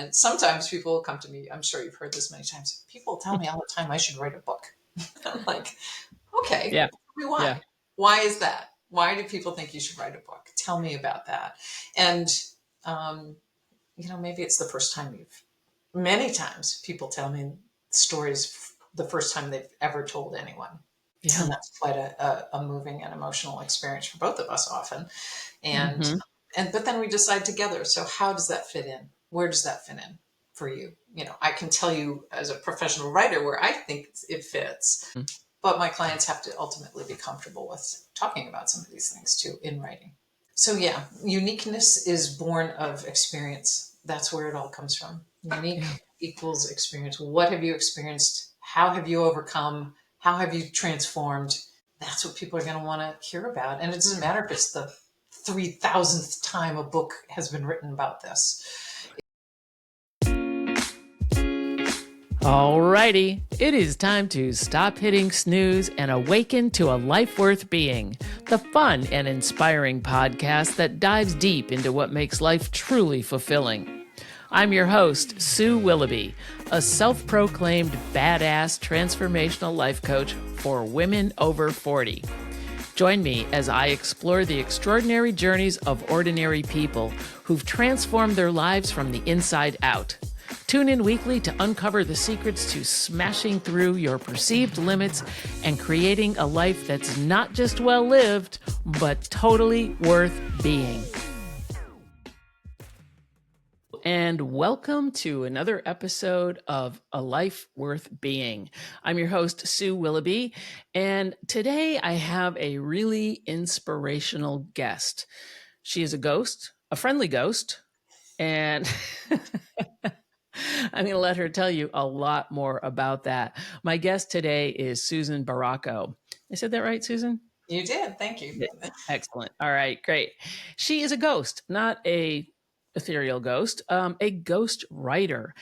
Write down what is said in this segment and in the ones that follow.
And sometimes people will come to me. I'm sure you've heard this many times. People tell me all the time I should write a book. I'm like, okay, Yeah. tell me why. Yeah. Why is that? Why do people think you should write a book? Tell me about that. And, maybe it's the first time many times people tell me stories the first time they've ever told anyone. Yeah. And that's quite a moving and emotional experience for both of us often. And, Mm-hmm. but then we decide together. So how does that fit in? Where does that fit in for you? I can tell you as a professional writer where I think it fits, but my clients have to ultimately be comfortable with talking about some of these things too in writing. So yeah, uniqueness is born of experience. That's where it all comes from. Unique equals experience. What have you experienced? How have you overcome? How have you transformed? That's what people are going to want to hear about. And it doesn't matter if it's the 3,000th time a book has been written about this. Alrighty, it is time to stop hitting snooze and awaken to a life worth being. The fun and inspiring podcast that dives deep into what makes life truly fulfilling. I'm your host, Sue Willoughby, a self-proclaimed badass transformational life coach for women over 40. Join me as I explore the extraordinary journeys of ordinary people who've transformed their lives from the inside out. Tune in weekly to uncover the secrets to smashing through your perceived limits and creating a life that's not just well lived, but totally worth being. And welcome to another episode of A Life Worth Being. I'm your host, Sue Willoughby, and today I have a really inspirational guest. She is a ghost, a friendly ghost, and I'm going to let her tell you a lot more about that. My guest today is Susan Baracco. I said that right, Susan? You did. Thank you. Excellent. All right, great. She is a ghost, not a ethereal ghost, a ghost writer.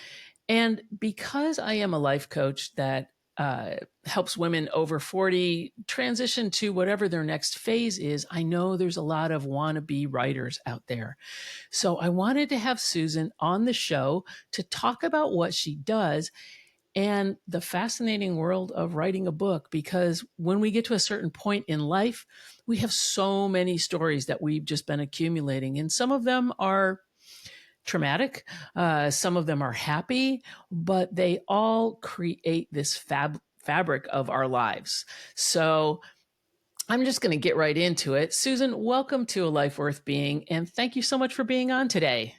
And because I am a life coach that helps women over 40 transition to whatever their next phase is, I know there's a lot of wannabe writers out there. So I wanted to have Susan on the show to talk about what she does and the fascinating world of writing a book, because when we get to a certain point in life, we have so many stories that we've just been accumulating, and some of them are traumatic, some of them are happy, but they all create this fabric of our lives. So I'm just going to get right into it. Susan, welcome to A Life Worth Being, and thank you so much for being on today.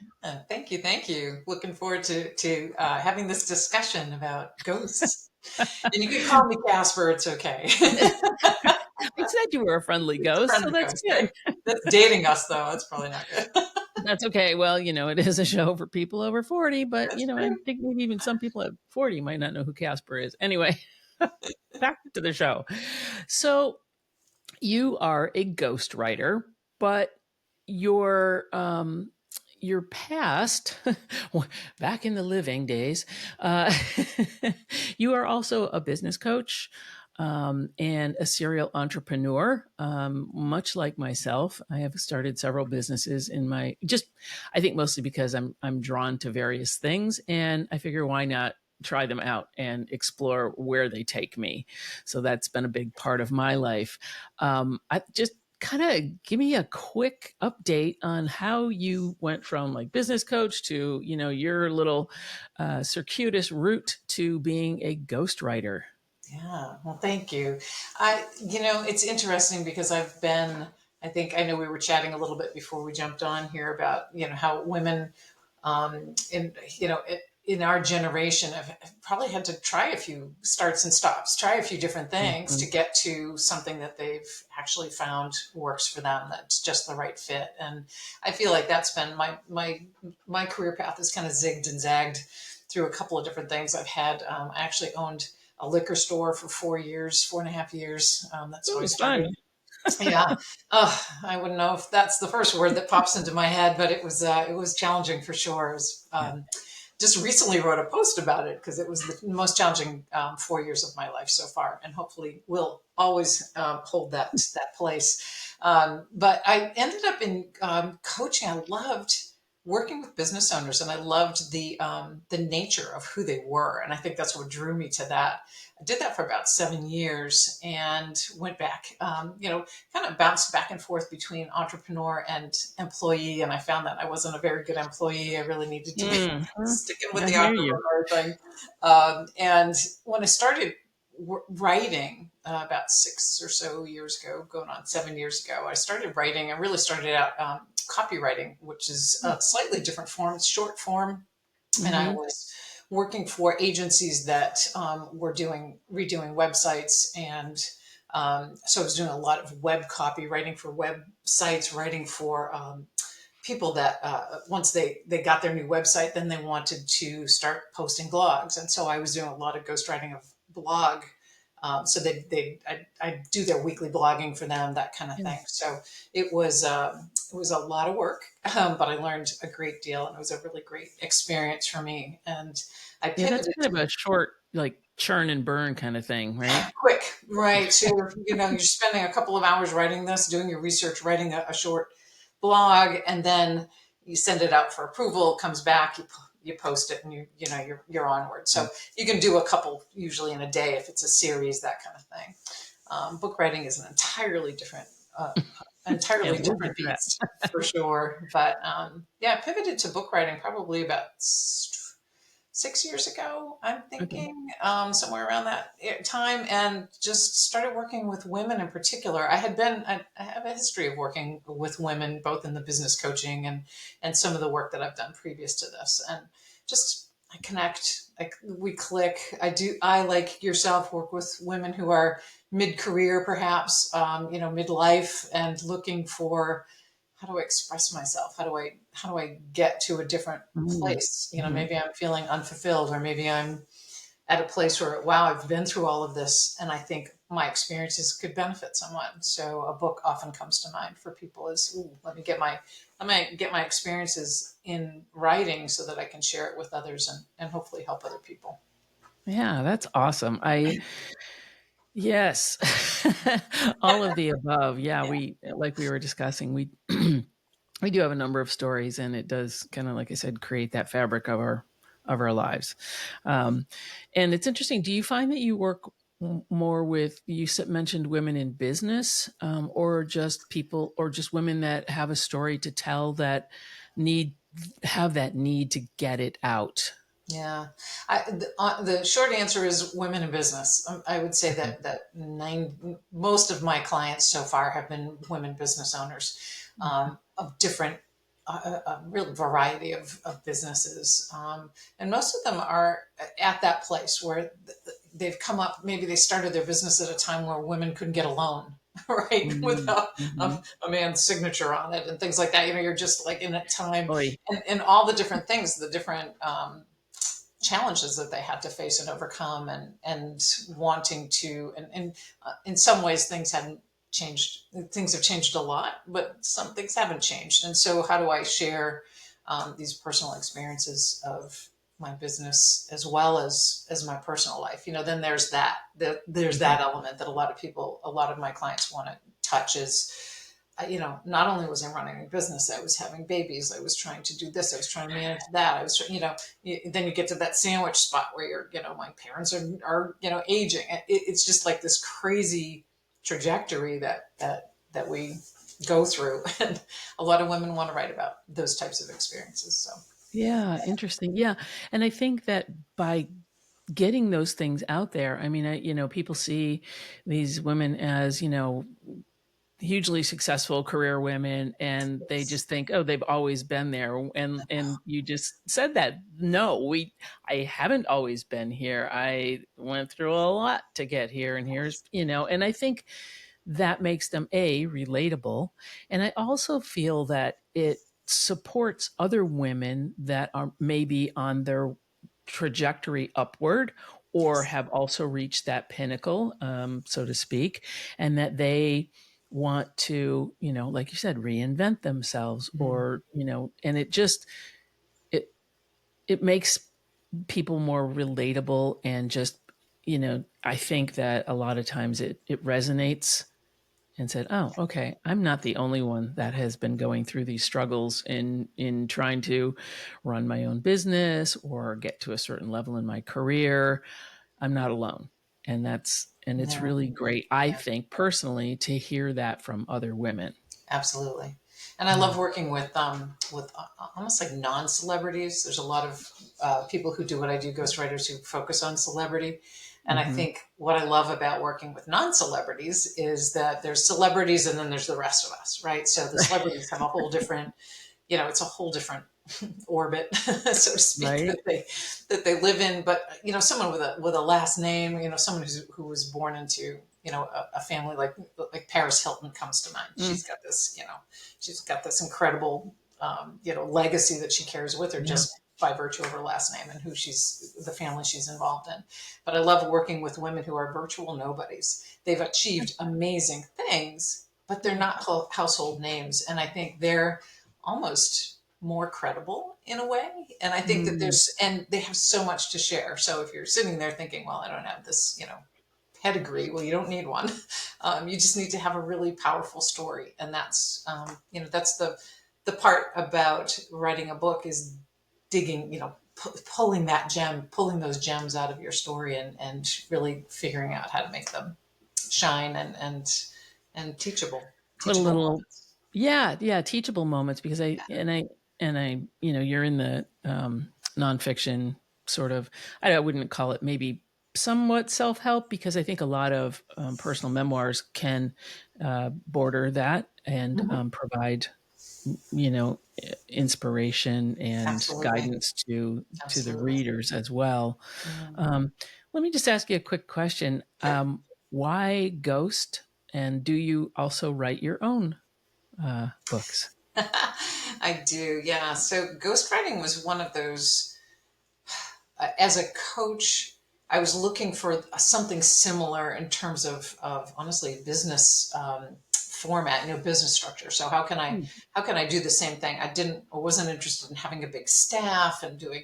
Thank you. Thank you. Looking forward to having this discussion about ghosts. And you can call me Casper. It's okay. I said you were a friendly ghost, so that's ghost, good. right? That's dating us, though. That's probably not good. That's okay. Well, it is a show for people over 40, but, That's I true. think maybe even some people at 40 might not know who Casper is. Anyway, back to the show. So you are a ghostwriter, but your past, back in the living days, you are also a business coach and a serial entrepreneur. Much like myself, I have started several businesses I think mostly because I'm drawn to various things, and I figure why not try them out and explore where they take me. So that's been a big part of my life. I just kind of give me a quick update on how you went from like business coach to, your little circuitous route to being a ghostwriter. Yeah. Well, thank you. It's interesting because I think I know we were chatting a little bit before we jumped on here about, how women, in our generation have probably had to try a few starts and stops, try a few different things to get to something that they've actually found works for them. That's just the right fit. And I feel like that's been my career path has kind of zigged and zagged through a couple of different things I've had. I actually owned a liquor store for 4.5 years. That's how I started. Yeah. I wouldn't know if that's the first word that pops into my head, but it was challenging for sure. It was, just recently wrote a post about it because it was the most challenging 4 years of my life so far, and hopefully will always hold that place. But I ended up in coaching. I loved working with business owners, and I loved the nature of who they were, and I think that's what drew me to that. I did that for about 7 years and went back, kind of bounced back and forth between entrepreneur and employee, and I found that I wasn't a very good employee. I really needed to be Hmm. sticking with I the hear you. entrepreneur thing. And when I started writing about 6 or so years ago, going on 7 years ago, I started writing. I really started out copywriting, which is a slightly different form. It's short form, and I Mm-hmm. was working for agencies that were doing redoing websites, and so I was doing a lot of web copy, writing for websites, writing for people that once they got their new website, then they wanted to start posting blogs, and so I was doing a lot of ghostwriting of blog. So I do their weekly blogging for them, that kind of Yeah. thing. So it was a lot of work, but I learned a great deal, and it was a really great experience for me. And I Yeah, that's pivoted kind of a short, like churn and burn kind of thing, right? quick, right? So you're spending a couple of hours writing this, doing your research, writing a short blog, and then you send it out for approval. It comes back, you post it, and you're onward. So you can do a couple usually in a day if it's a series, that kind of thing. Book writing is an uh, Yeah, entirely we'll get different to that. beast for sure. But yeah, I pivoted to book writing probably about 6 years ago, I'm Okay. thinking, somewhere around that time, and just started working with women in particular. I have a history of working with women, both in the business coaching and some of the work that I've done previous to this. And just, I connect, we click. I, like yourself, work with women who are mid-career, perhaps, midlife, and looking for, how do I express myself? How do I get to a different place? Mm-hmm. Maybe I'm feeling unfulfilled, or maybe I'm at a place where, wow, I've been through all of this, and I think my experiences could benefit someone. So a book often comes to mind for people is, ooh, let me get my experiences in writing so that I can share it with others, and hopefully help other people. Yeah, that's awesome. Yes, all of the above. Yeah, Yeah. like we were discussing, we we do have a number of stories, and it does kind of, like I said, create that fabric of our lives. Um, and it's interesting. Do you find that you work more with, mentioned women in business, or just people, or just women that have a story to tell that need have that need to get it out? Yeah, the short answer is women in business. I would say Okay. most of my clients so far have been women business owners, of different, a real variety of businesses, and most of them are at that place where they've come up. Maybe they started their business at a time where women couldn't get a loan, right, without a, Mm-hmm. a man's signature on it and things like that. You're just like in that time, Oy. and all the different things, the different challenges that they had to face and overcome, and wanting to, and in some ways things hadn't changed. Things have changed a lot, but some things haven't changed. And so how do I share these personal experiences of my business as well as my personal life? Then there's Mhm. that element that a lot of my clients want to touch, is not only was I running a business, I was having babies, I was trying to do this, I was trying to manage that. I was, then you get to that sandwich spot where my parents are aging. It's just like this crazy trajectory that we go through. And a lot of women want to write about those types of experiences. So, Yeah, interesting. Yeah, and I think that by getting those things out there, I mean, people see these women as, hugely successful career women, and they yes. just think, oh, they've always been there. And you just said that. No, I haven't always been here. I went through a lot to get here, and here's, and I think that makes them relatable. And I also feel that it supports other women that are maybe on their trajectory upward, or Yes. have also reached that pinnacle, so to speak, and that they want to, like you said, reinvent themselves, Mm. or, and it it makes people more relatable, and just, I think that a lot of times it resonates, and said, "Oh, okay, I'm not the only one that has been going through these struggles in trying to run my own business or get to a certain level in my career. I'm not alone." And it's Yeah, really great, I think, personally, to hear that from other women. absolutely. And I love working with almost like non-celebrities. There's a lot of people who do what I do, ghostwriters who focus on celebrity. And I Mm-hmm. think what I love about working with non-celebrities is that there's celebrities and then there's the rest of us, right? So the celebrities have a whole different, it's a whole different orbit, so to speak, Right. that they live in. But someone with a last name, someone who was born into a family like Paris Hilton comes to mind. Mm, She's got this incredible legacy that she carries with her yeah. just by virtue of her last name and the family she's involved in. But I love working with women who are virtual nobodies. They've achieved amazing things, but they're not household names, and I think they're almost more credible in a way. And I think that Mm, and they have so much to share. So if you're sitting there thinking, well, I don't have this, pedigree, well, you don't need one. You just need to have a really powerful story. And that's the part about writing a book is digging, pulling those gems out of your story and really figuring out how to make them shine and put a teachable little, moments. yeah, yeah, teachable moments, because you're in the nonfiction sort of, I wouldn't call it, maybe somewhat self-help, because I think a lot of personal memoirs can border that and Mhm. provide, you know, inspiration and Absolutely. guidance to the Absolutely. readers as well. Yeah. Um, Let me just ask you a quick question. Sure. Why Ghost? And do you also write your own books? I do, yeah. So ghostwriting was one of those. As a coach, I was looking for something similar in terms of honestly business format, business structure. So Hmm. how can I do the same thing? I wasn't interested in having a big staff and doing,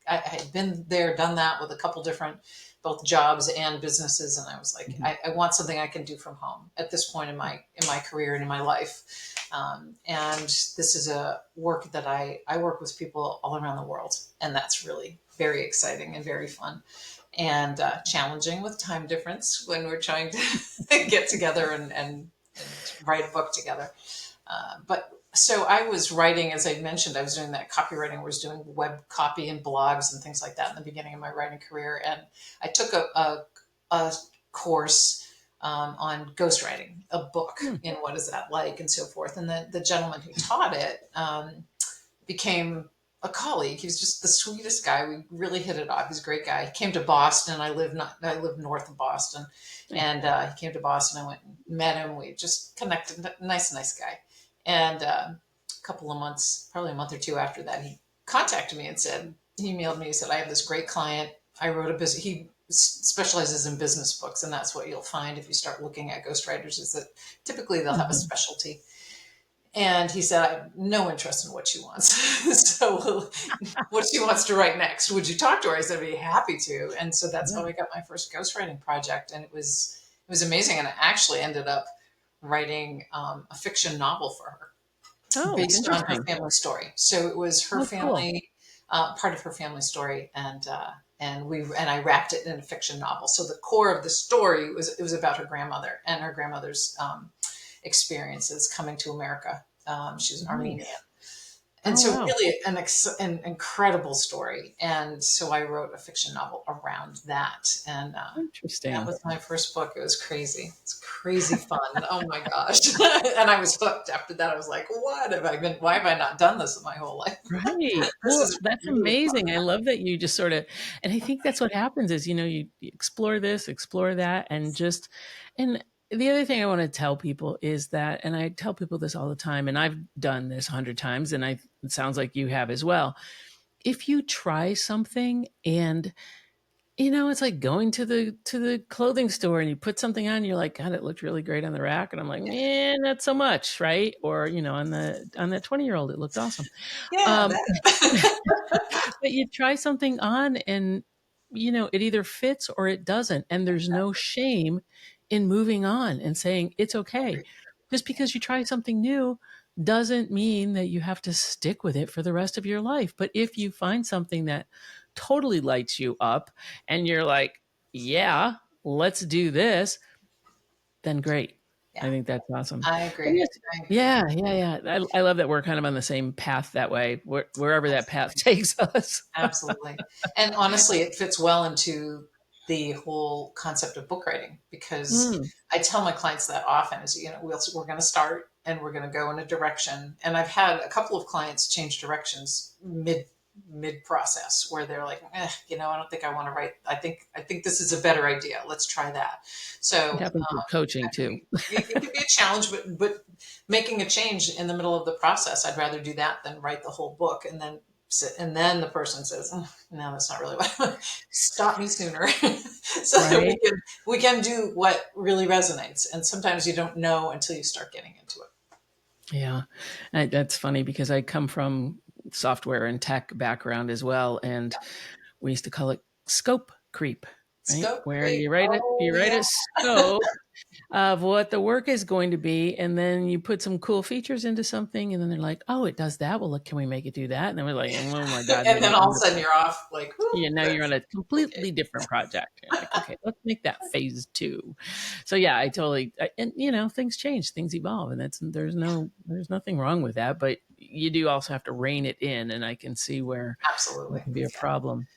I had been there, done that with a couple different both jobs and businesses, and I was like, Mhm. I want something I can do from home at this point in my career and in my life. And this is a work that I work with people all around the world, and that's really very exciting and very fun and challenging with time difference when we're trying to get together and write a book together. But so I was writing, as I mentioned, I was doing that copywriting. I was doing web copy and blogs and things like that in the beginning of my writing career. And I took a course on ghostwriting, a book, Hmm. what is that like, and so forth. And the gentleman who taught it became a colleague. He was just the sweetest guy. We really hit it off. He's a great guy. He came to Boston. I live north of Boston, Nice. and he came to Boston. I went and met him. We just connected. Nice guy. And a couple of months, probably a month or two after that, he contacted me and he emailed me. He said, I have this great client. I wrote a business. He specializes in business books, and that's what you'll find if you start looking at ghostwriters is that typically they'll have a Mhm. specialty. And he said, I have no interest in what she wants. So, what she wants to write next, would you talk to her? I said, I'd be happy to. And so that's Yeah. how I got my first ghostwriting project. And it was amazing. And I actually ended up writing a fiction novel for her Oh, based on her interesting. family story. So it was her Oh, cool. family, part of her family story, and I wrapped it in a fiction novel. So the core of the story was about her grandmother and her grandmother's experiences coming to America. She's an Armenian, Nice. and Oh, so wow. really an incredible story. And so I wrote a fiction novel around that, and that Interesting. was my first book. It was crazy. It's crazy fun. Oh my gosh. And I was hooked after that. I was like, what have I been, why have I not done this in my whole life? Right. This Well, is that's really fun. amazing. I love that you just sort of, and I think that's what happens is, you explore this, explore that, and the other thing I want to tell people is that, and I tell people this all the time, and I've done this 100 times, and it sounds like you have as well. If you try something and it's like going to the clothing store and you put something on, you're like, God, it looked really great on the rack. And I'm like, man, not so much, right? Or, on that 20-year-old, it looked awesome. Yeah, Um, that. but you try something on and it either fits or it doesn't. And there's no shame in moving on and saying it's okay. Just because you try something new doesn't mean that you have to stick with it for the rest of your life. But if you find something that totally lights you up and you're like, yeah, let's do this, then great. I Yeah, think that's awesome. I Let me agree. ask- I agree. Yeah, yeah, yeah. I love that we're kind of on the same path that way, wherever that path takes us. Absolutely. And honestly, it fits well into the whole concept of book writing because Mm, I tell my clients that often is, we're going to start and we're going to go in a direction. And I've had a couple of clients change directions mid process where they're like, I don't think I want to write. I think this is a better idea. Let's try that. it So happens with coaching too. it can be a challenge, but making a change in the middle of the process, I'd rather do that than write the whole book and then sit, and then the person says, "Oh, no, that's not really what I want." Stop me sooner so that Right? we can do what really resonates. And sometimes you don't know until you start getting into it. Yeah. That's funny because I come from software and tech background as well. And we used to call it scope creep, right? Scope Where creep. you Oh write yeah. a scope of what the work is going to be, and then you put some cool features into something, and then they're like, "Oh, it does that. Well, look, can we make it do that?" And then we're like, "Oh my god!" And And then then all of a sudden you're off like, whoop, now you're on a okay. completely different project. You're like, "Okay, let's make that phase 2." So yeah, and things change, things evolve, and there's nothing wrong with that. But you do also have to rein it in, and I can see where Absolutely. that can be a Yeah. problem.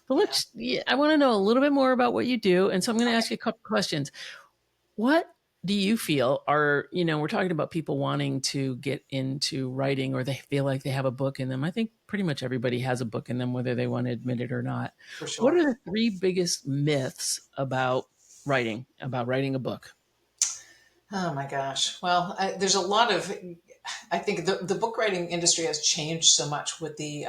But Yeah. I want to know a little bit more about what you do. And so I'm going to Okay. ask you a couple questions. What do you feel are, we're talking about people wanting to get into writing or they feel like they have a book in them. I think pretty much everybody has a book in them, whether they want to admit it or not. For What sure. are the 3 biggest myths about writing a book? Oh my gosh. Well, there's a lot of. I think the book writing industry has changed so much with the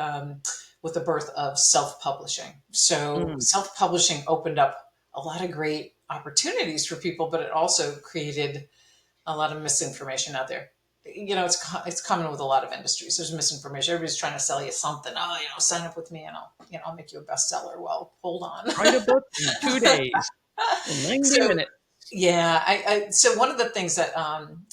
birth of self publishing. So Mm, self publishing opened up a lot of great opportunities for people, but it also created a lot of misinformation out there. It's common with a lot of industries. There's misinformation. Everybody's trying to sell you something. Oh, sign up with me and I'll make you a bestseller. Well, hold on. write a book in 2 days, in 90 So minutes. yeah, so one of the things that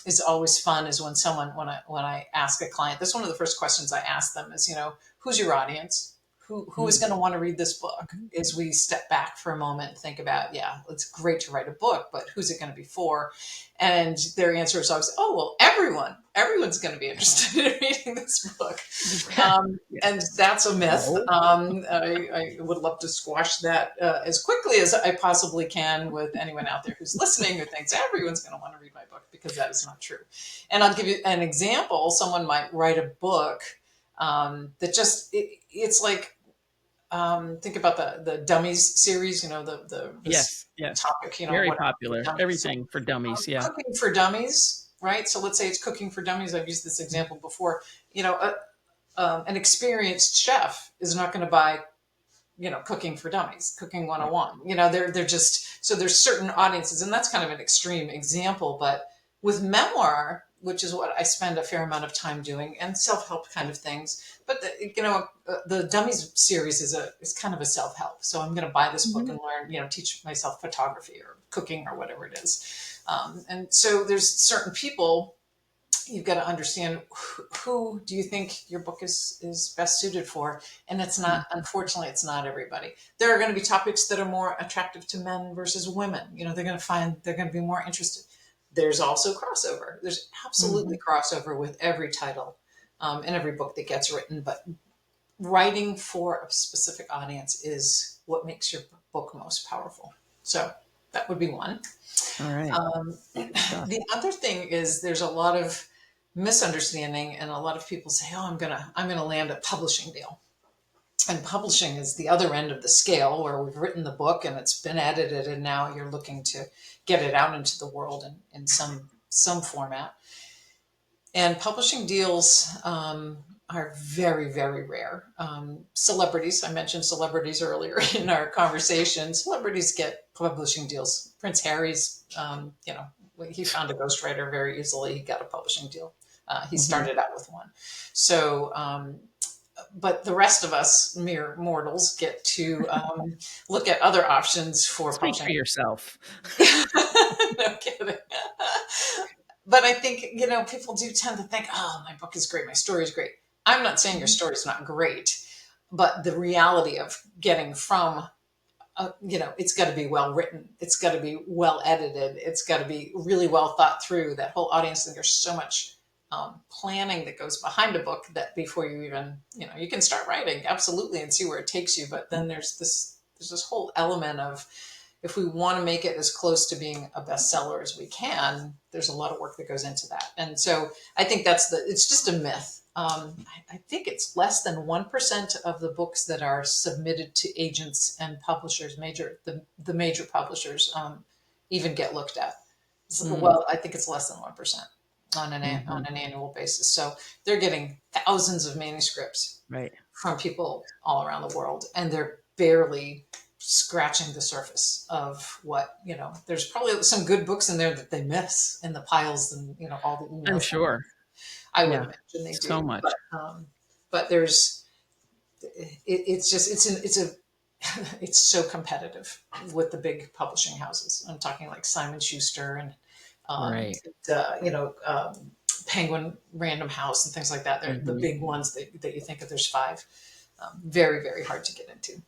is always fun is when I ask a client, that's one of the first questions I ask them is, who's your audience? Who is Mm, going to want to read this book? Is we step back for a moment and think about, yeah, it's great to write a book, but who's it going to be for? And their answer is always, oh, well, everyone's going to be interested in reading this book. And yes. that's a myth. No. I would love to squash that as quickly as I possibly can with anyone out there who's listening who thinks everyone's going to want to read my book, because that is not true. And I'll give you an example. Someone might write a book that it's like, think about the Dummies series, this Yes. Yes. topic, Very what popular. dummies. Everything for dummies. Yeah. Cooking for Dummies, right? So let's say it's Cooking for Dummies. I've used this example before. An experienced chef is not going to buy, Cooking for Dummies, Cooking Right. 101. They're just, so there's certain audiences, and that's kind of an extreme example. But with memoir, which is what I spend a fair amount of time doing, and self-help kind of things, but the Dummies series is kind of a self-help. So I'm going to buy this book Mhm. and learn, teach myself photography or cooking or whatever it is. And so there's certain people you've got to understand, who do you think your book is best suited for. And it's not, unfortunately, it's not everybody. There are going to be topics that are more attractive to men versus women. They're going to be more interested. There's also crossover. There's absolutely Mhm. crossover with every title, and every book that gets written. But writing for a specific audience is what makes your book most powerful. So that would be one. All right. Good stuff. The other thing is there's a lot of misunderstanding, and a lot of people say, "Oh, I'm gonna land a publishing deal." And publishing is the other end of the scale, where we've written the book and it's been edited, and now you're looking to get it out into the world in some format. And publishing deals are very, very rare. Celebrities, I mentioned celebrities earlier in our conversation. Celebrities get publishing deals. Prince Harry's, he found a ghostwriter very easily. He got a publishing deal. He Mhm. started out with one. So, but the rest of us mere mortals get to look at other options for Speak publishing. for yourself. No kidding. But I think, people do tend to think, oh, my book is great, my story is great. I'm not saying your story is not great, but the reality of getting from, it's got to be well written, it's got to be well edited, it's got to be really well thought through, that whole audience. And there's so much planning that goes behind a book that before you even, you can start writing, absolutely, and see where it takes you. But then there's this whole element of, if we want to make it as close to being a bestseller as we can, there's a lot of work that goes into that. And so I think it's just a myth. I think it's less than 1% of the books that are submitted to agents and publishers, the major publishers, even get looked at. Well, I think it's less than 1% on an annual basis. So they're getting thousands of manuscripts Right. from people all around the world, and they're barely scratching the surface of what, there's probably some good books in there that they miss in the piles, and all the emails. I'm sure. I would Yeah. imagine they do So much. but there's it's so competitive with the big publishing houses. I'm talking like Simon Schuster and Right. Penguin Random House and things like that. They're the big ones that you think of. There's 5. Very, very hard to get into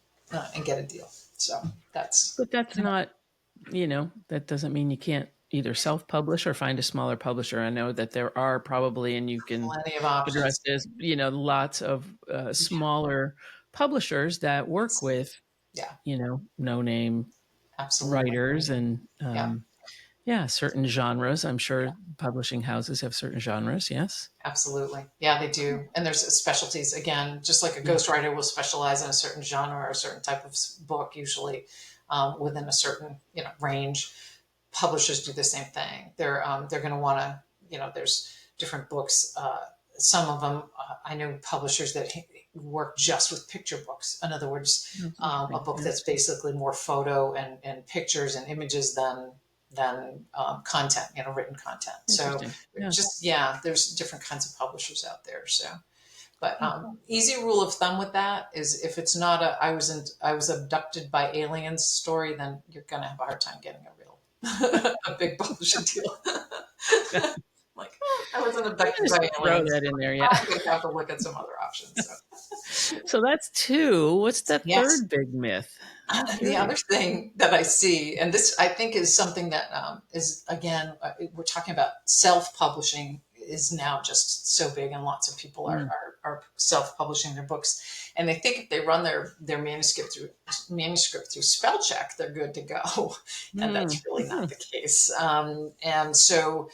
and get a deal. So But that's not, that doesn't mean you can't either self-publish or find a smaller publisher. I know that there are probably, and you can plenty of options. address this, lots of smaller publishers that work with, no name Absolutely. writers and certain genres. I'm sure publishing houses have certain genres. Yes. Absolutely. Yeah, they do. And there's specialties, again, just like a ghostwriter will specialize in a certain genre or a certain type of book, usually within a certain, range. Publishers do the same thing. They're going to want to, there's different books. Some of them, I know publishers that work just with picture books. In other words, a book that's basically more photo and pictures and images than content, written content. So there's different kinds of publishers out there. So, but easy rule of thumb with that is, if it's not I was abducted by aliens story, then you're going to have a hard time getting a big publishing deal. Like, I wasn't abducted by throw aliens. that in there. Yeah. I'm going to have to look at some other options. So that's 2. What's that third big myth? The other thing that I see, and this I think is something that is, again, we're talking about self-publishing is now just so big, and lots of people are self-publishing their books, and they think if they run their manuscript through spell check, they're good to go, and that's really not the case. And so,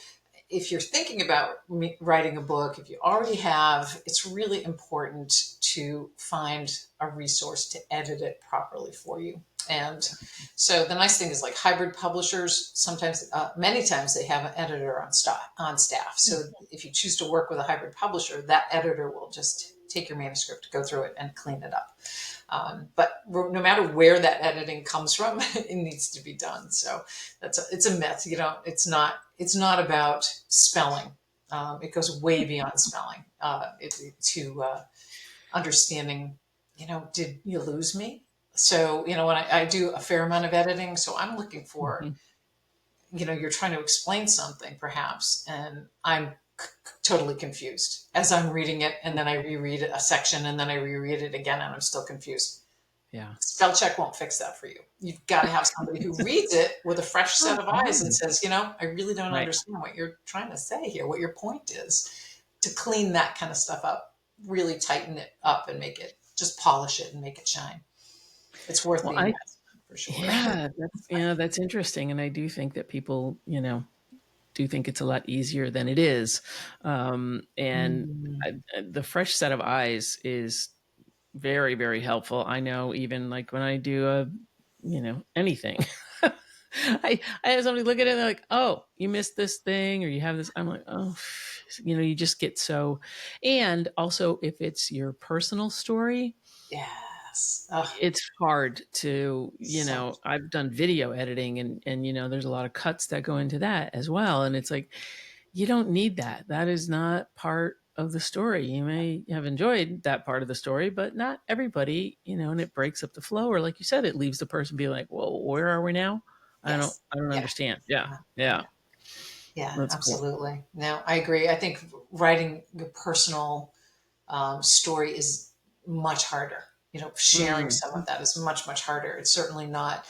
if you're thinking about writing a book, if you already have, it's really important to find a resource to edit it properly for you. And so the nice thing is, like, hybrid publishers, sometimes, many times, they have an editor on staff. So if you choose to work with a hybrid publisher, that editor will just take your manuscript, go through it, and clean it up. But no matter where that editing comes from, it needs to be done. So it's a myth. It's not about spelling. It goes way beyond spelling. To understanding, did you lose me? So, when I do a fair amount of editing, so I'm looking for, you're trying to explain something perhaps, and I'm totally confused as I'm reading it, and then I reread a section, and then I reread it again, and I'm still confused. Yeah. Spell check won't fix that for you. You've got to have somebody who reads it with a fresh set of eyes and says, I really don't understand what you're trying to say here, what your point is, to clean that kind of stuff up, really tighten it up and make it, just polish it and make it shine. It's worth the investment, for sure. Yeah, that's interesting. And I do think that people, do think it's a lot easier than it is. The fresh set of eyes is very, very helpful. I know, even like when I do anything, I have somebody look at it and they're like, oh, you missed this thing, or you have this. I'm like, oh, you just get so. And also, if it's your personal story, it's hard to, I've done video editing, and there's a lot of cuts that go into that as well. And it's like, you don't need that. That is not part of the story. You may have enjoyed that part of the story, but not everybody, and it breaks up the flow. Or like you said, it leaves the person being like, "Whoa, where are we now? Yes. I don't Yeah. understand." Yeah, Yeah. yeah, Yeah, that's cool. absolutely. No, I agree. I think writing your personal story is much harder. Sharing Mm. some of that is much, much harder. It's certainly not.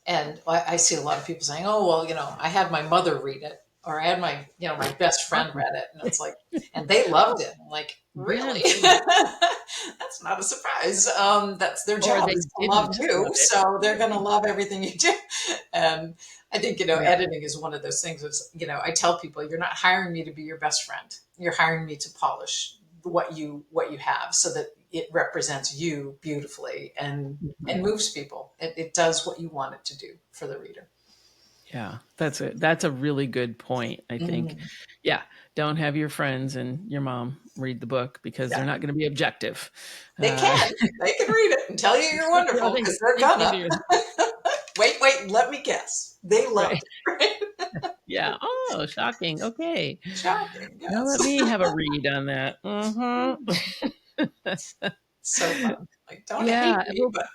And I see a lot of people saying, "Oh, well, I had my mother read it, or I had my best friend Awesome. read it," and it's like, and they loved it. I'm like, Yeah, really? good. That's not a surprise. That's their Or job they is to love didn't you, love it. so they're going to Right. love everything you do. And I think Yeah. editing is one of those things. I tell people, you're not hiring me to be your best friend. You're hiring me to polish what you have so that it represents you beautifully and Mhm. moves people. It does what you want it to do for the reader. Yeah, that's a really good point, I think. Mm. Yeah, don't have your friends and your mom read the book because Yeah, they're not gonna be objective. they Uh, can. They can read it and tell you you're no, wonderful because they're they gonna. can't even Wait, let me guess. They right. loved it. Yeah. Oh, shocking. Okay. Shocking, Now yes. let me have a read on that. Mhm. So fun. Like, don't hate Yeah, me, well, but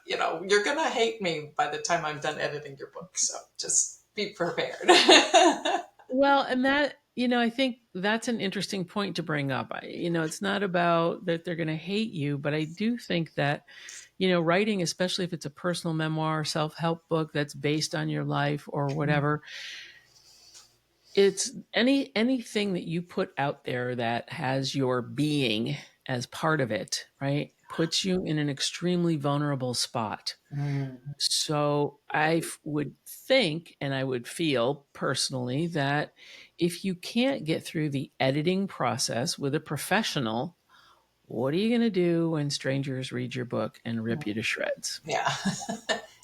you're gonna hate me by the time I'm done editing your book. So just be prepared. and I think that's an interesting point to bring up. It's not about that they're gonna hate you, but I do think that writing, especially if it's a personal memoir, self-help book that's based on your life or whatever, it's anything that you put out there that has your being as part of it, right? Puts you in an extremely vulnerable spot. Mm, So would think and I would feel personally that if you can't get through the editing process with a professional, what are you going to do when strangers read your book and rip you to shreds? yeah,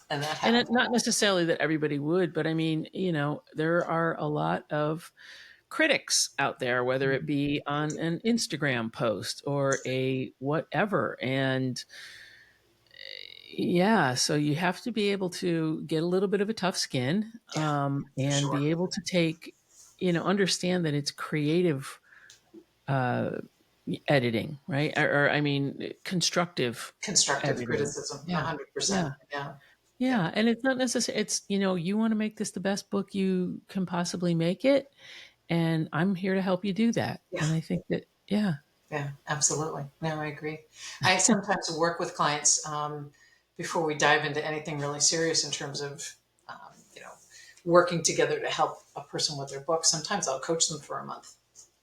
and that And happens. not necessarily that everybody would, but I mean, there are a lot of critics out there, whether it be on an Instagram post or a whatever. And yeah, so you have to be able to get a little bit of a tough skin, Yeah, for and sure. be able to understand that it's creative uh, editing, right? Or I mean, constructive Constructive editing. criticism, Yeah. 100%. Yeah. Yeah, yeah, Yeah, and it's not necessary. It's you want to make this the best book you can possibly make it, and I'm here to help you do that. yeah, And I think that, yeah, yeah, absolutely. No, I agree. I sometimes work with clients before we dive into anything really serious in terms of, um, you know, working together to help a person with their book. Sometimes I'll coach them for a month.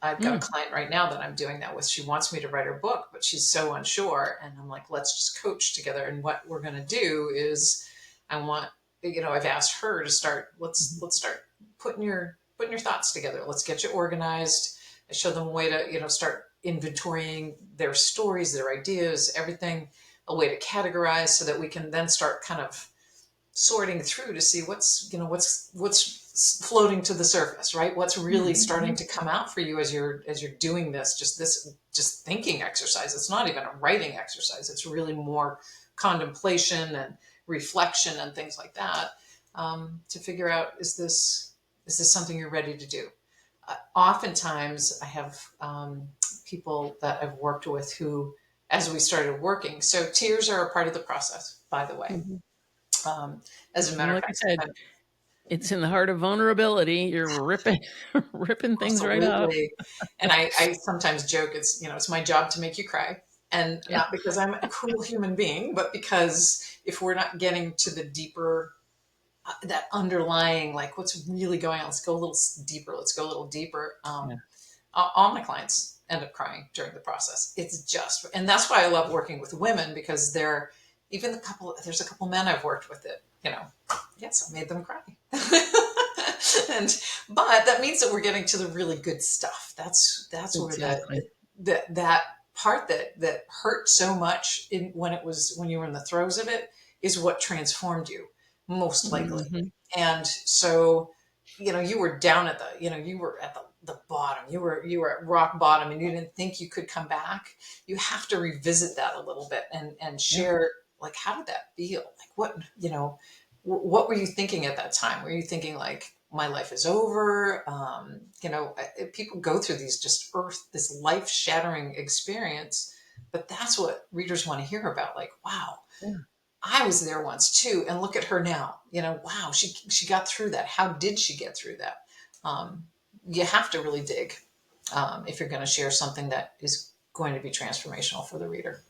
I've got a mm, client right now that I'm doing that with. She wants me to write her book, but she's so unsure. And I'm like, let's just coach together. And what we're going to do is, I want, I've asked her to start. Let's start putting your thoughts together. Let's get you organized. I show them a way to, start inventorying their stories, their ideas, everything, a way to categorize so that we can then start kind of sorting through to see what's floating to the surface, right? What's really starting mhm, to come out for you as you're doing just thinking exercise. It's not even a writing exercise. It's really more contemplation and reflection and things like that, to figure out, is this something you're ready to do? Oftentimes I have people that I've worked with who, as we started working, so tears are a part of the process, by the way. mhm. um, as a And matter of like I fact, said, it's in the heart of vulnerability. You're ripping ripping things right up. absolutely. And I sometimes joke, it's my job to make you cry. And Yeah, not because I'm a cruel human being, but because if we're not getting to the deeper, that underlying, like what's really going on, let's go a little deeper, let's go a little deeper. yeah, All my clients end up crying during the process. And that's why I love working with women, because there's a couple men I've worked with that, yes, I made them cry. and but that means that we're getting to the really good stuff. That's where exactly. that part that hurt so much when you were in the throes of it is what transformed you, most likely. Mhm. And so, you were down at you were at the bottom. You were at rock bottom, and you didn't think you could come back. You have to revisit that a little bit and Yeah. share, like, how did that feel? Like, what were you thinking at that time? Were you thinking like, my life is over. People go through these this life shattering experience, but that's what readers want to hear about. Like, wow, Yeah. I was there once too, and look at her now. Wow, she got through that. How did she get through that? Um, you have to really dig if you're going to share something that is going to be transformational for the reader.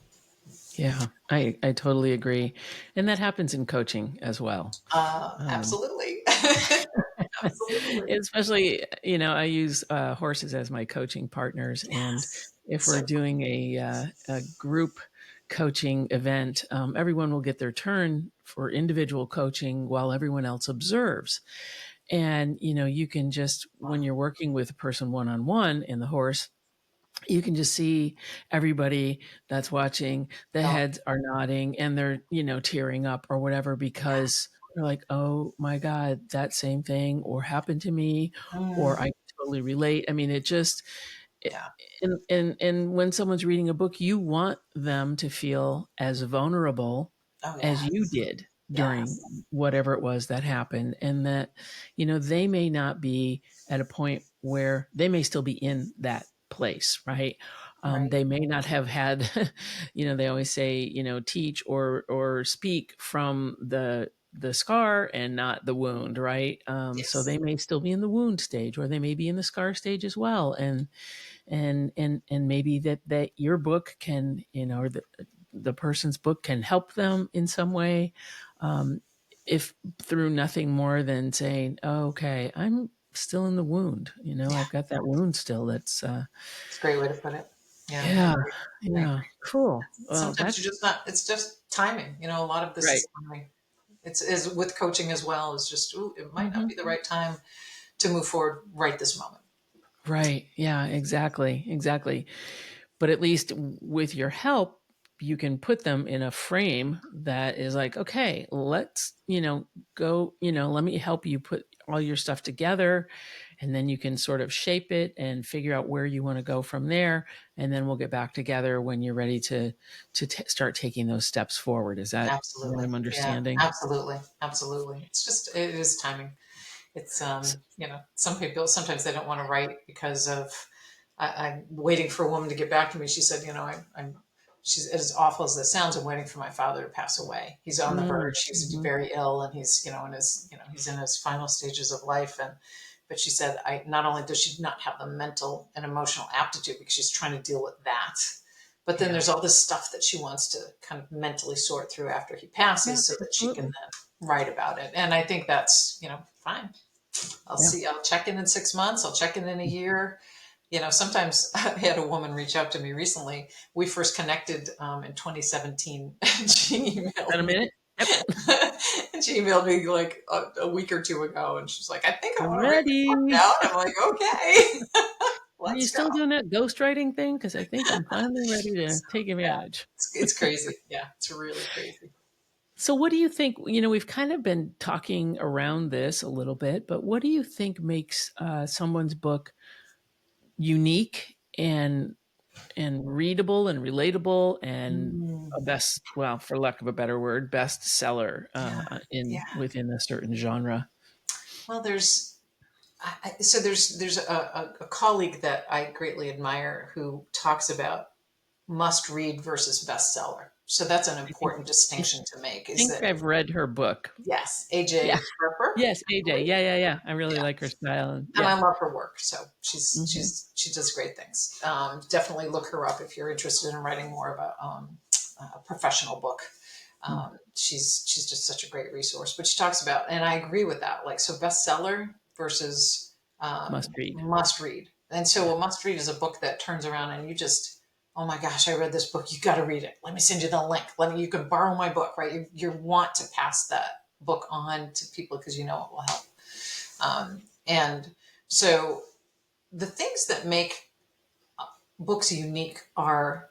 Yeah, I totally agree. And that happens in coaching as well. Um, Absolutely, absolutely. especially, I use horses as my coaching partners. And Yes. if we're So doing a group coaching event, everyone will get their turn for individual coaching while everyone else observes. And, you can just, when you're working with a person one on one in the horse, you can just see everybody that's watching, the oh, heads are nodding and they're, tearing up or whatever, yeah. because they're like, oh my God, that same thing or happened to me, or Mm, I totally relate. I mean, it just, it, yeah. and when someone's reading a book, you want them to feel as vulnerable Oh, as you yes. did during Yes. whatever it was that happened. And that, they may not be at a point where they may still be in that place, right? Right. They may not have had, they always say, teach or speak from the scar and not the wound, right? So Yes. they may still be in the wound stage, or they may be in the scar stage as well. And maybe that your book can, or the person's book can help them in some way, um, if through nothing more than saying, oh, okay, I'm still in the wound, Yeah. I've got that wound still. That's It's a great way to put it. Yeah. yeah, I yeah, agree. cool. Well, Sometimes that's you're just not, it's just timing. A lot of this right. is timing. It's is with coaching as well. Is just, ooh, it might not Hmm. be the right time to move forward right this moment. Right. Yeah, exactly. Exactly. But at least with your help, you can put them in a frame that is like, okay, let's, go, let me help you put all your stuff together. And then you can sort of shape it and figure out where you want to go from there. And then we'll get back together when you're ready to start taking those steps forward. Is that what Absolutely. I'm Yeah, understanding? absolutely. Absolutely. It's just, it is timing. It's, some people, sometimes they don't want to write because of, I'm waiting for a woman to get back to me. She said, she's, as awful as this sounds, I'm waiting for my father to pass away. He's on the verge. He's Mm-hmm. very ill and he's, he's in his final stages of life. But she said, not only does she not have the mental and emotional aptitude because she's trying to deal with that, but then Yeah. there's all this stuff that she wants to kind of mentally sort through after he Yeah, passes so that she can absolutely. then write about it. And I think that's, fine. Yeah. I'll check in 6 months. I'll check in a year. Sometimes I had a woman reach out to me recently. We first connected in 2017. She Got emailed a me. minute? Yep. And she emailed me like a week or two ago. And she's like, I think I I'm want to write my book ready. now. And I'm like, okay, Are you let's go. still doing that ghostwriting thing? Because I think I'm finally ready to So, take yeah, advantage. it's crazy. Yeah, it's really crazy. So, what do you think? We've kind of been talking around this a little bit, but what do you think makes someone's book unique and readable and relatable and Mm, a best, well, for lack of a better word, bestseller yeah, in yeah. within a certain genre? Well, there's a colleague that I greatly admire who talks about must read versus bestseller. So that's an I think important I distinction to make. Is think that I've read her book. yes, Yeah. AJ Harper, Yes, I AJ. believe. Yeah, yeah, yeah. I really Yeah, like her style. And and yeah. I love her work. So Hmm. she does great things. Definitely look her up if you're interested in writing more about a professional book. She's just such a great resource. But she talks about, and I agree with that. Like, so bestseller versus Must read. must read. And so Yeah. a must read is a book that turns around and you just, oh my gosh, I read this book. You got to read it. Let me send you the link. You can borrow my book, right? You want to pass that book on to people because you know it will help. And so the things that make books unique are,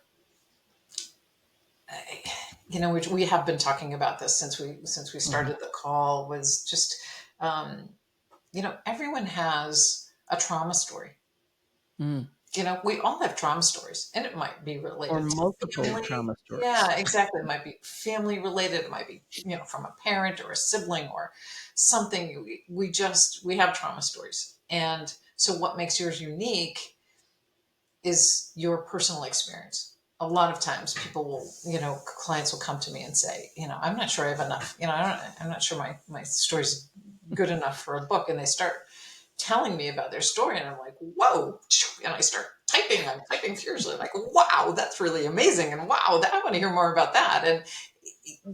we have been talking about this since we Hmm. started the call, was just, everyone has a trauma story. Mm. we all have trauma stories, and it might be Or related to multiple family. trauma stories. Yeah, exactly. It might be family related. It might be, from a parent or a sibling or something. We have trauma stories. And so what makes yours unique is your personal experience. A lot of times people will, clients will come to me and say, I'm not sure I have enough, I'm not sure my story's good enough for a book. And they start telling me about their story, and I'm like, whoa. And I start I'm typing furiously, like, wow, that's really amazing. And wow, I want to hear more about that. And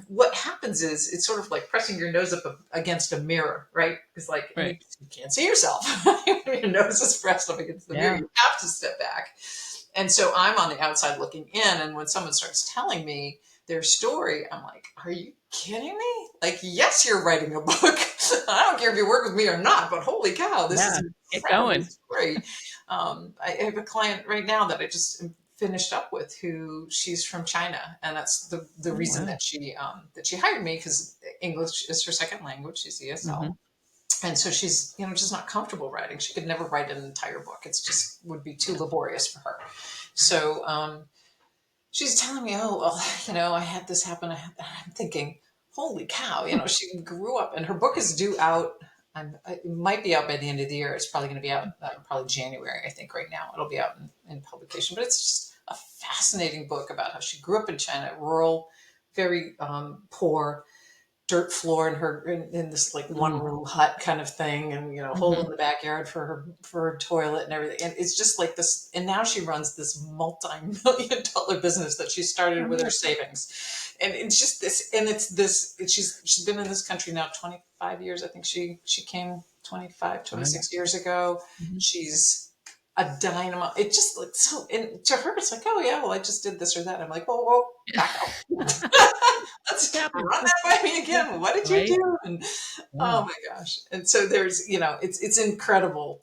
what happens is it's sort of like pressing your nose up against a mirror, right? It's like, and Right. you can't see yourself. When your nose is pressed up against the mirror, Yeah. you have to step back. And so I'm on the outside looking in. And when someone starts telling me their story, I'm like, are you kidding me? Like, yes, you're writing a book. I don't care if you work with me or not, but holy cow, this is Yeah. an Get incredible going. story. I have a client right now that I just finished up with, who she's from China, and that's the Oh, reason wow. that she hired me, because English is her second language. She's Mm-hmm. ESL, and so she's just not comfortable writing. She could never write an entire book. It's just would be too laborious for her. So she's telling me, oh well, I had this happen. I'm thinking, holy cow, she grew up, and her book is due out. It might be out by the end of the year. It's probably going to be out probably January, I think. Right now, it'll be out in publication. But it's just a fascinating book about how she grew up in China, rural, very poor, dirt floor in this like one Mm. room hut kind of thing, and hole Mm-hmm. in the backyard for her toilet and everything. And it's just like this. And now she runs this multi-million-dollar business that she started with her savings. And it's just this, and it's this. She's been in this country now 25 years. I think she came 25, Wow. 26 years ago. Mm-hmm. She's a dynamo. It just looks so. And to her, it's like, oh yeah, well, I just did this or that. I'm like, whoa, back up. What's Let's happening? run that by me again. What did you Right? do? And Yeah. oh my gosh. And so there's, it's incredible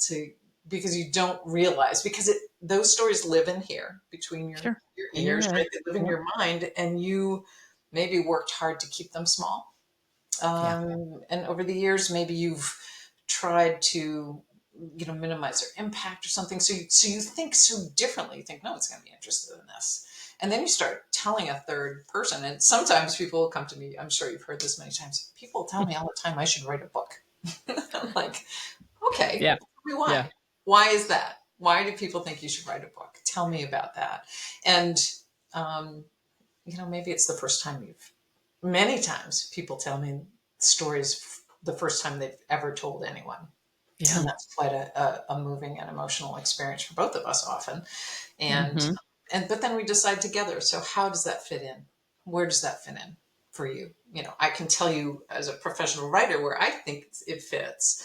because you don't realize, because those stories live in here between your, Sure. your In your ears, head. right? They live in Yep. your mind, and you maybe worked hard to keep them small. Yeah. And over the years, maybe you've tried to, minimize their impact or something. So you think so differently. You think, no, it's going to be interested in this. And then you start telling a third person. And sometimes people will come to me. I'm sure you've heard this many times. People tell me all the time I should write a book. I'm like, okay, Yeah. tell me why. Yeah. Why is that? Why do people think you should write a book? Tell me about that. And, um, maybe it's the first time many times people tell me stories the first time they've ever told anyone. Yeah. And that's quite a moving and emotional experience for both of us often. And Mm-hmm. but then we decide together. So how does that fit in? Where does that fit in for you? I can tell you as a professional writer where I think it fits,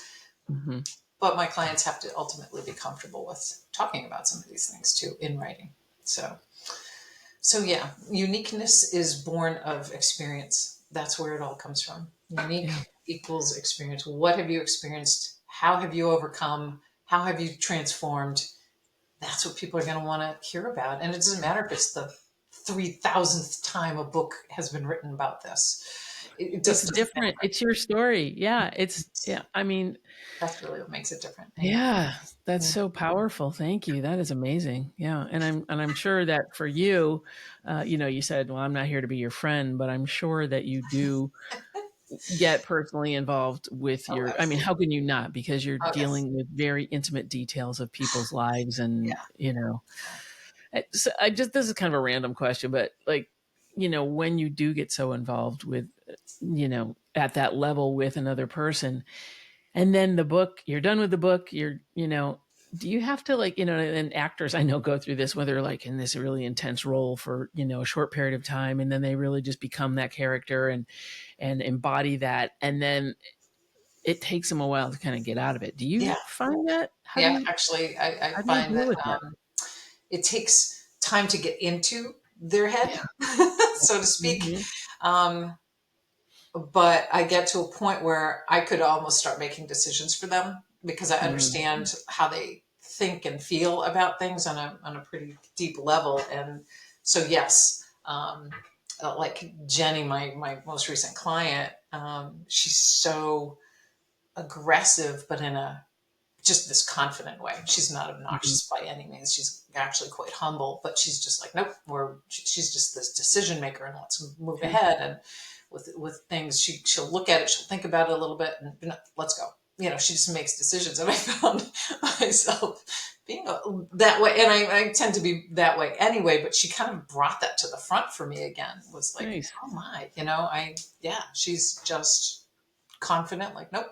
Mm-hmm. but my clients have to ultimately be comfortable with talking about some of these things too in writing. So yeah, uniqueness is born of experience. That's where it all comes from. Yeah. Unique equals experience. What have you experienced? How have you overcome? How have you transformed? That's what people are going to want to hear about. And it doesn't matter if it's the 3,000th time a book has been written about this. It It's just doesn't different. matter. It's your story. Yeah. Yeah. I mean, That's really what makes it different. And yeah, that's yeah, so powerful. Thank you. That is amazing. Yeah. And I'm sure that for you, you said, well, I'm not here to be your friend, but I'm sure that you do get personally involved with oh, I mean, absolutely. how can you not? Because you're Oh, yes. dealing with very intimate details of people's lives and, Yeah. So this is kind of a random question, but like, when you do get so involved with, at that level with another person, and then you're done with the book, do you have to like, and actors I know go through this, where they're like in this really intense role for, a short period of time, and then they really just become that character and embody that. And then it takes them a while to kind of get out of it. Do Yeah. you find that? Yeah. Actually, I How do you find deal that with that? it takes time to get into their head, Yeah. so to speak. Mm-hmm. Um, but I get to a point where I could almost start making decisions for them, because I Mm-hmm. understand how they think and feel about things on a pretty deep level. And so, yes, like Jenny, my most recent client, she's so aggressive, but in a just this confident way. She's not Mhm. obnoxious by any means. She's actually quite humble, but she's just like, nope, she's just this decision maker, and let's move Okay. ahead. And with things, she'll look at it, she'll think about it a little bit, and let's go. She just makes decisions. And I found myself being that way, and I tend to be that way anyway. But she kind of brought that to the front for me again. Was like, Nice. oh my, she's just confident, like, nope,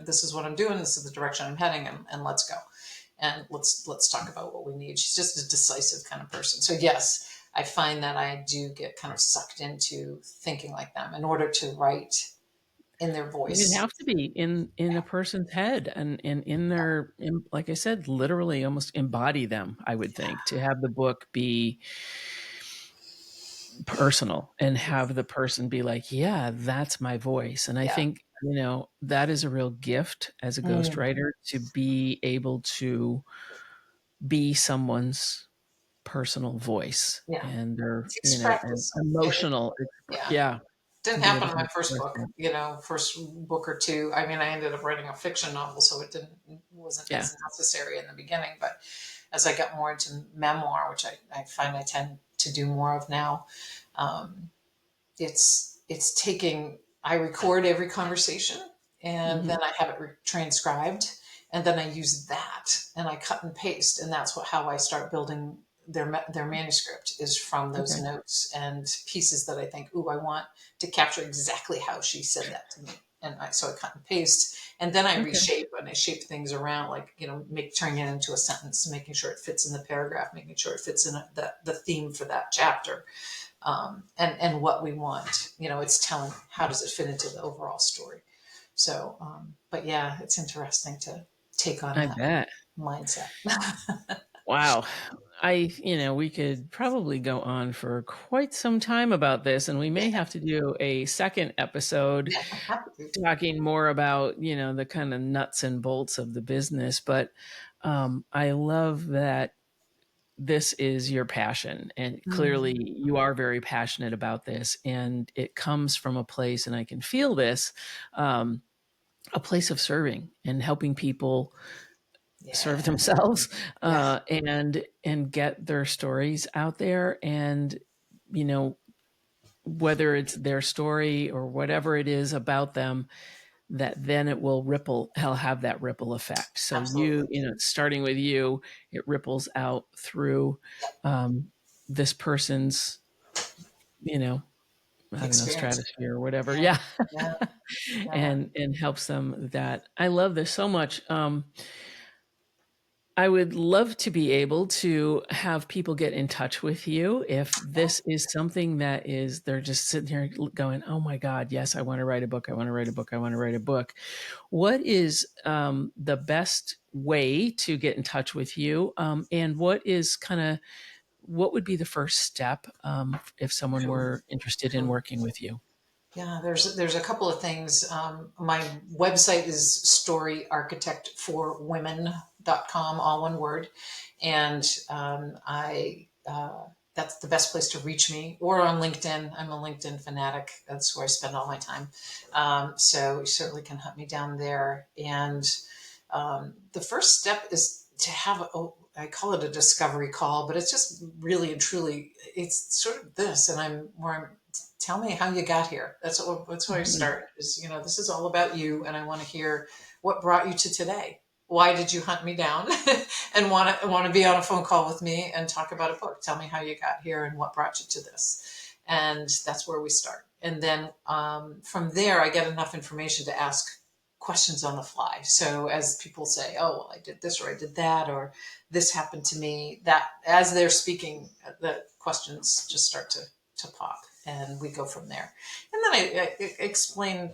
this is what I'm doing, this is the direction I'm heading, and let's go. And let's talk about what we need. She's just a decisive kind of person. So yes, I find that I do get kind of sucked into thinking like them in order to write in their You'd voice. have to be in a person's head and in their, like I said, literally almost embody them, I would think, to have the book be personal and have the person be like, yeah, that's my voice. And I Yeah. think, that is a real gift as a Mm, ghostwriter, to be able to be someone's personal voice yeah. and their, It takes and practice. emotional, Yeah. yeah, to Didn't be happen able in to my first express book, that. first book or two. I mean, I ended up writing a fiction novel, so wasn't Yeah. as necessary in the beginning. But as I got more into memoir, which I find I tend to do more of now, um, it's taking, I record every conversation, and Hmm. then I have it transcribed, and then I use that and I cut and paste, and that's how I start building their manuscript, is from those Okay. notes and pieces that I think, ooh, I want to capture exactly how she said that to me. And so I cut and paste, and then I Okay. reshape, and I shape things around, like, turning it into a sentence, making sure it fits in the paragraph, making sure it fits in the theme for that chapter, and what we want. It's telling, how does it fit into the overall story. So, but yeah, it's interesting to take on I that bet. mindset. Wow. We could probably go on for quite some time about this, and we may Yeah, have to do a second episode yeah, I'm happy to. talking more about, the kind of nuts and bolts of the business. But I love that this is your passion, and clearly Mm, you are very passionate about this, and it comes from a place, and I can feel this, um, a place of serving and helping people serve yeah, themselves, yeah, and get their stories out there. And you know whether it's their story or whatever it is about them, that then it will ripple, he'll have that ripple effect. So absolutely. starting with you, it ripples out through, um, this person's, you know I don't know, Experience. stratosphere or whatever. Yeah, Yeah. yeah, yeah. And helps them with that. I love this so much. I would love to be able to have people get in touch with you if this is something that is, they're just sitting here going, "Oh my God, yes, I want to write a book. I want to write a book. I want to write a book." What is, the best way to get in touch with you? And what would be the first step, if someone Sure, were interested in sure. working with you? Yeah, there's a couple of things. My website is storyarchitectforwomen.com, all one word, and I that's the best place to reach me. Or on LinkedIn. I'm a LinkedIn fanatic. That's where I spend all my time. So you certainly can hunt me down there. And the first step is to have I call it a discovery call, but it's just really and truly, it's sort of this, and I'm tell me how you got here. That's where I Mhm. start. Is, this is all about you, and I want to hear what brought you to today. Why did you hunt me down and want to be on a phone call with me and talk about a book? Tell me how you got here and what brought you to this. And that's where we start. And then from there, I get enough information to ask questions on the fly. So as people say, "Oh, well, I did this or I did that or this happened to me," that as they're speaking, the questions just start to pop, and we go from there. And then I explain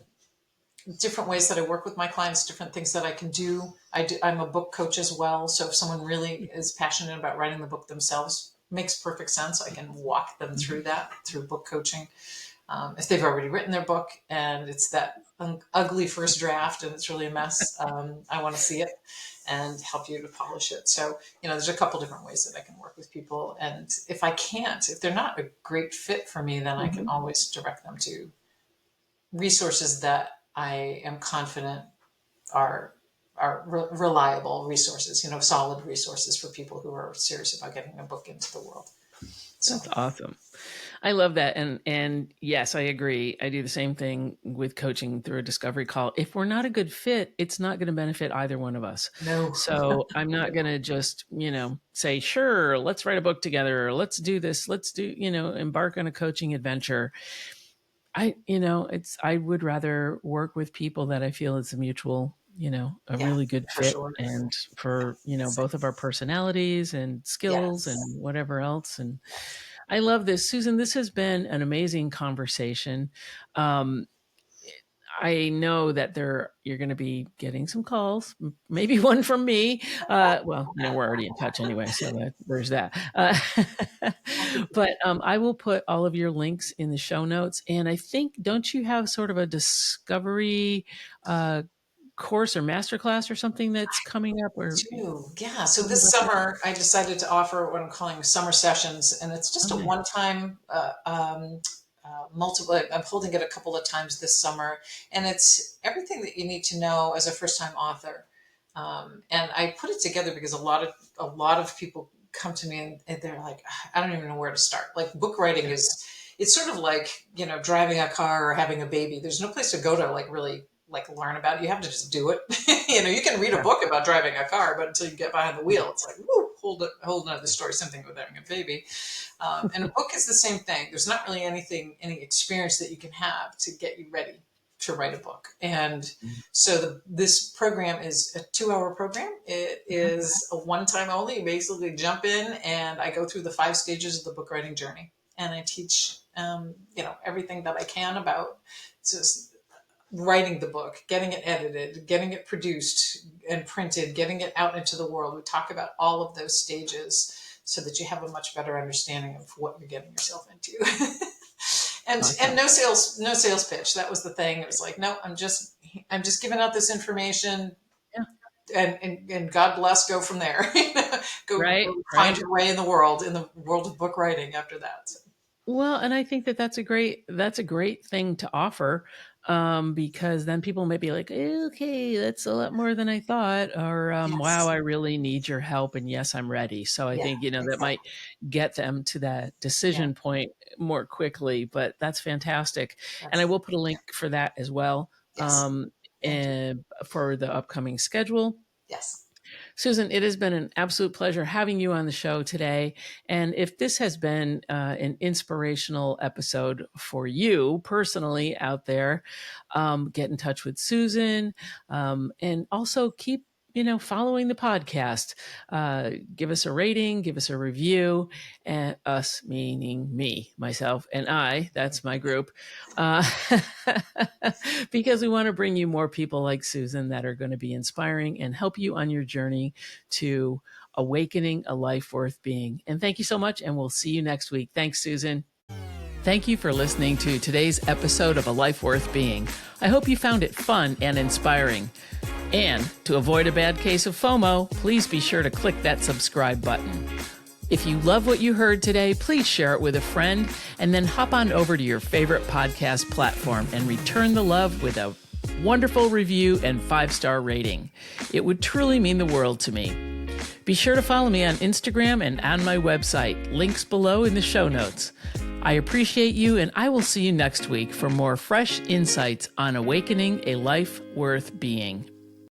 different ways that I work with my clients, different things that I can do. I'm a book coach as well. So if someone really is passionate about writing the book themselves, makes perfect sense. I can walk them Mhm. through that through book coaching. If they've already written their book and it's that ugly first draft and it's really a mess, I want to see it and help you to polish it. So, there's a couple different ways that I can work with people. And if they're not a great fit for me, then I can Mhm. always direct them to resources that I am confident are reliable resources, solid resources for people who are serious about getting a book into the world. So That's awesome. I love that. And yes, I agree. I do the same thing with coaching through a discovery call. If we're not a good fit, it's not going to benefit either one of us. no, So I'm not going to just, say, sure, let's write a book together. Or let's do this. Let's do, embark on a coaching adventure. I would rather work with people that I feel is a mutual, a yeah, really good for fit, sure. and for, both of our personalities and skills Yes. and whatever else. And I love this. Susan, this has been an amazing conversation. Um, I know that you're going to be getting some calls, maybe one from me. Well, we're already in touch anyway, so there's that. But I will put all of your links in the show notes. And I think, don't you have sort of a discovery course or masterclass or something that's coming up? Or Yeah. So tell me this about that. summer, I decided to offer what I'm calling summer sessions, and it's Oh, just a nice. one-time, multiple. I'm holding it a couple of times this summer, and it's everything that you need to know as a first-time author. And I put it together because a lot of people come to me and they're like, I don't even know where to start. Like book writing it's sort of like driving a car or having a baby. There's no place to go to like really like learn about it. You have to just do it. You can read a Yeah. book about driving a car, but until you get behind the wheel, it's like, woo, whole another story. Something with having a baby. And a book is the same thing. There's not really any experience that you can have to get you ready to write a book. And so this program is a 2-hour program. It is a one-time only. You basically jump in and I go through the 5 stages of the book writing journey. And I teach, everything that I can about just writing the book, getting it edited, getting it produced and printed, getting it out into the world. We talk about all of those stages so that you have a much better understanding of what you're getting yourself into. and Awesome. and no sales pitch. That was the thing. It was like, no, I'm just giving out this information, Yeah. and God bless, go from there. Go Right. find Right. your way in the world of book writing after that. So, Well, and I think that that's a great thing to offer, because then people may be like, okay, that's a lot more than I thought, or wow, yes. I really need your help, and yes, I'm ready. So I Yeah, think that might exactly. get them to that Yeah, decision point more quickly. But that's fantastic, and I that's will put a link for that as well, yes. Thank you. and for the upcoming schedule. Yes. Susan, it has been an absolute pleasure having you on the show today. And if this has been an inspirational episode for you personally out there, get in touch with Susan, and also keep following the podcast. Give us a rating, give us a review, and us meaning me, myself, and I. That's my group. Uh, because we want to bring you more people like Susan that are going to be inspiring and help you on your journey to awakening a life worth being. And thank you so much, and we'll see you next week. Thanks, Susan. Thank you for listening to today's episode of A Life Worth Being. I hope you found it fun and inspiring. And to avoid a bad case of FOMO, please be sure to click that subscribe button. If you love what you heard today, please share it with a friend, and then hop on over to your favorite podcast platform and return the love with a wonderful review and 5-star rating. It would truly mean the world to me. Be sure to follow me on Instagram and on my website, links below in the show notes. I appreciate you, and I will see you next week for more fresh insights on awakening a life worth being.